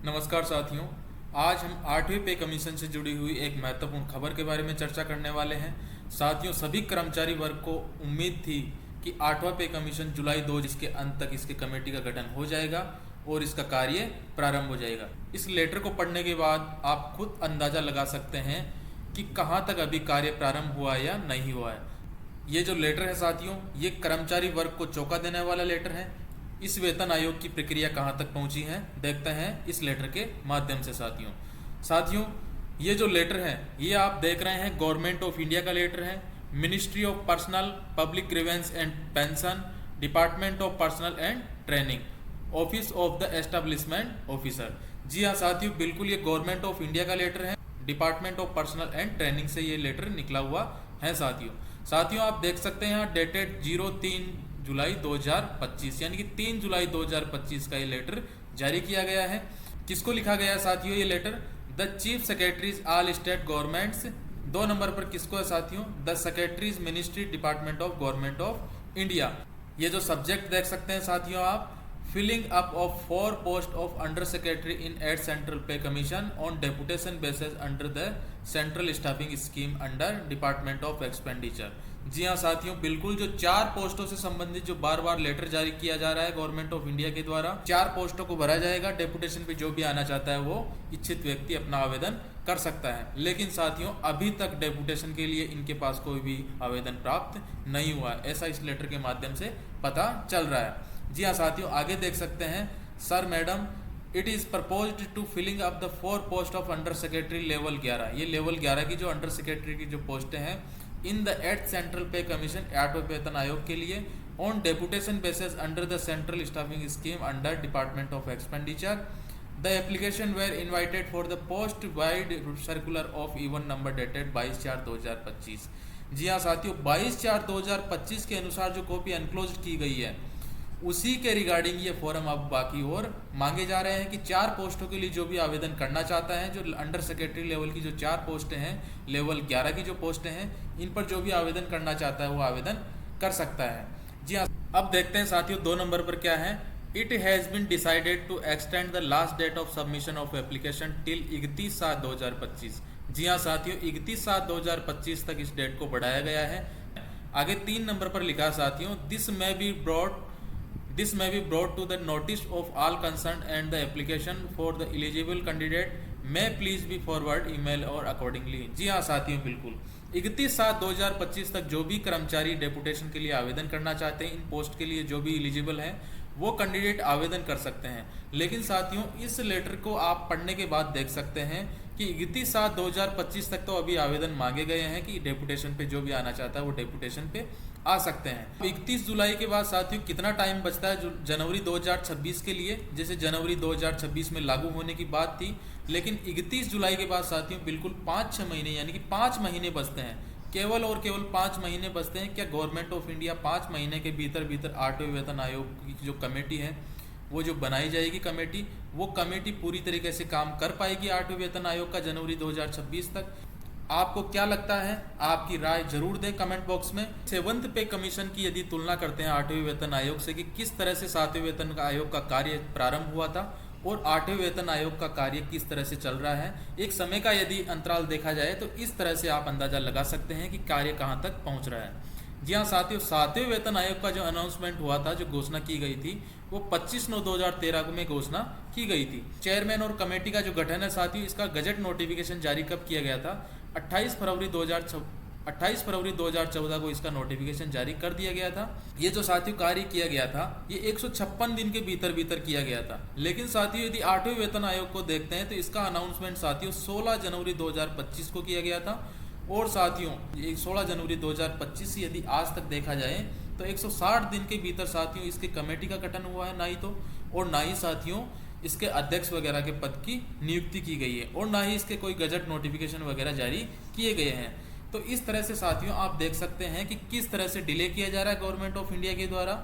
नमस्कार साथियों, आज हम 8वें पे कमीशन से जुड़ी हुई एक महत्वपूर्ण खबर के बारे में चर्चा करने वाले हैं। साथियों, सभी कर्मचारी वर्ग को उम्मीद थी कि 8वां पे कमीशन जुलाई 2 जिसके अंत तक इसके कमेटी का गठन हो जाएगा और इसका कार्य प्रारंभ हो जाएगा। इस लेटर को पढ़ने के बाद आप खुद अंदाजा लगा सकते हैं कि कहाँ तक अभी कार्य प्रारंभ हुआ या नहीं हुआ है। ये जो लेटर है साथियों, ये कर्मचारी वर्ग को चौंका देने वाला लेटर है। इस वेतन आयोग की प्रक्रिया कहाँ तक पहुंची है, देखते हैं इस लेटर के माध्यम से। साथियों, ये जो लेटर है ये आप देख रहे हैं गवर्नमेंट ऑफ इंडिया का लेटर है। Ministry of personnel public grievance and pension, department of personnel and training, office of the establishment officer. जी हाँ साथियों, बिल्कुल ये गवर्नमेंट ऑफ इंडिया का लेटर है। Department of personnel and training से ये लेटर निकला हुआ है। साथियों आप देख सकते हैं यहाँ डेटेड 03 जुलाई 2025 यानी कि 3 जुलाई 2025 का ये लेटर जारी किया गया है। किसको लिखा गया है साथियों ये letter? The chief secretaries all state governments. 2 number पर किसको है साथियों? The secretaries ministry department of government of India. ये जो सब्जेक्ट देख सकते हैं साथियों आप, filling up of 4 post of under secretary in eight central pay commission on deputation basis under the central staffing scheme under department of expenditure. जी हाँ साथियों, बिल्कुल जो 4 पोस्टों से संबंधित जो बार बार लेटर जारी किया जा रहा है गवर्नमेंट ऑफ इंडिया के द्वारा, 4 पोस्टों को भरा जाएगा। डेपुटेशन पे जो भी आना चाहता है वो इच्छित व्यक्ति अपना आवेदन कर सकता है। लेकिन साथियों अभी तक डेपुटेशन के लिए इनके पास कोई भी आवेदन प्राप्त नहीं हुआ है, ऐसा इस लेटर के माध्यम से पता चल रहा है। जी हाँ साथियों, आगे देख सकते हैं, sir madam it is proposed to filling up the 4 post of under secretary level 11। ये लेवल 11 की जो अंडर सेक्रेटरी की जो पोस्टें हैं in the 8th central pay commission 8वें वेतन आयोग के लिए on deputation basis under the central staffing scheme under department of expenditure. The application were invited for the post vide circular of even number dated 22/4/2025। जी हाँ साथियों, 22/4/2025 के अनुसार जो कॉपी एनक्लोज की गई है उसी के रिगार्डिंग ये फॉर्म अब बाकी और मांगे जा रहे हैं कि 4 पोस्टों के लिए जो भी आवेदन करना चाहता है, जो अंडर सेक्रेटरी लेवल की जो 4 पोस्टें हैं, लेवल 11 की जो पोस्टें हैं, इन पर जो भी आवेदन करना चाहता है वो आवेदन कर सकता है। जी हाँ, अब देखते हैं साथियों 2 नंबर पर क्या है। It has been decided to extend the last date of submission of application till 31/7/2025। जी हाँ साथियों, 31/7/2025 तक इस डेट को बढ़ाया गया है। आगे 3 नंबर पर लिखा साथियों, this may be brought to the notice of all concerned and the application for the eligible candidate may please be forward email or accordingly। जी हाँ साथियों, बिल्कुल 31/7/2025 तक जो भी कर्मचारी डेपुटेशन के लिए आवेदन करना चाहते हैं, इन पोस्ट के लिए जो भी एलिजिबल हैं वो कैंडिडेट आवेदन कर सकते हैं। लेकिन साथियों इस लेटर को आप पढ़ने के बाद देख सकते हैं कि 31/7/2025 तक तो अभी आवेदन मांगे गए हैं कि डेपुटेशन पे जो भी आना चाहता है वो डेपुटेशन पे आ सकते हैं। 31 जुलाई के बाद साथियों कितना टाइम बचता है जनवरी 2026 के लिए? जैसे जनवरी 2026 में लागू होने की बात थी, लेकिन 31 जुलाई के बाद साथियों बिल्कुल 5-6 महीने यानी कि 5 महीने बचते हैं। केवल और केवल 5 महीने बचते हैं। क्या गवर्नमेंट ऑफ इंडिया 5 महीने के भीतर 8वें वेतन आयोग की जो कमेटी है, वो जो बनाई जाएगी कमेटी, वो कमेटी पूरी तरीके से काम कर पाएगी 8वें वेतन आयोग का जनवरी 2026 तक? आपको क्या लगता है? आपकी राय जरूर दें कमेंट बॉक्स में। 7th पे कमीशन की यदि तुलना करते हैं 8वें वेतन आयोग से कि किस तरह से 7वें वेतन आयोग का कार्य प्रारंभ हुआ था और 8वें वेतन आयोग का कार्य किस तरह से चल रहा है, एक समय का यदि अंतराल देखा जाए तो इस तरह से आप अंदाजा लगा सकते हैं कि कार्य कहां तक पहुंच रहा है। जी हाँ साथियों, 7वें वेतन आयोग का जो अनाउंसमेंट हुआ था, जो घोषणा की गई थी, वो 25/9/2013 में घोषणा की गई थी। चेयरमैन और कमेटी का जो गठन है साथियों, इसका गजट नोटिफिकेशन जारी कब किया गया था? 28 फरवरी 2014 को इसका नोटिफिकेशन जारी कर दिया गया था। ये जो साथियों कार्य किया गया था ये 156 दिन के भीतर किया गया था। लेकिन साथियों यदि 8वें वेतन आयोग को देखते हैं तो इसका अनाउंसमेंट साथियों 16 जनवरी 2025 को किया गया था। और साथियों 16 जनवरी 2025 से यदि आज तक देखा जाए तो 160 दिन के भीतर साथियों इसके कमेटी का गठन हुआ है, ना ही तो और ना ही साथियों इसके अध्यक्ष वगैरह के पद की नियुक्ति की गई है, और ना ही इसके कोई गजट नोटिफिकेशन वगैरह जारी किए गए हैं। तो इस तरह से साथियों आप देख सकते हैं कि किस तरह से डिले किया जा रहा है गवर्नमेंट ऑफ इंडिया के द्वारा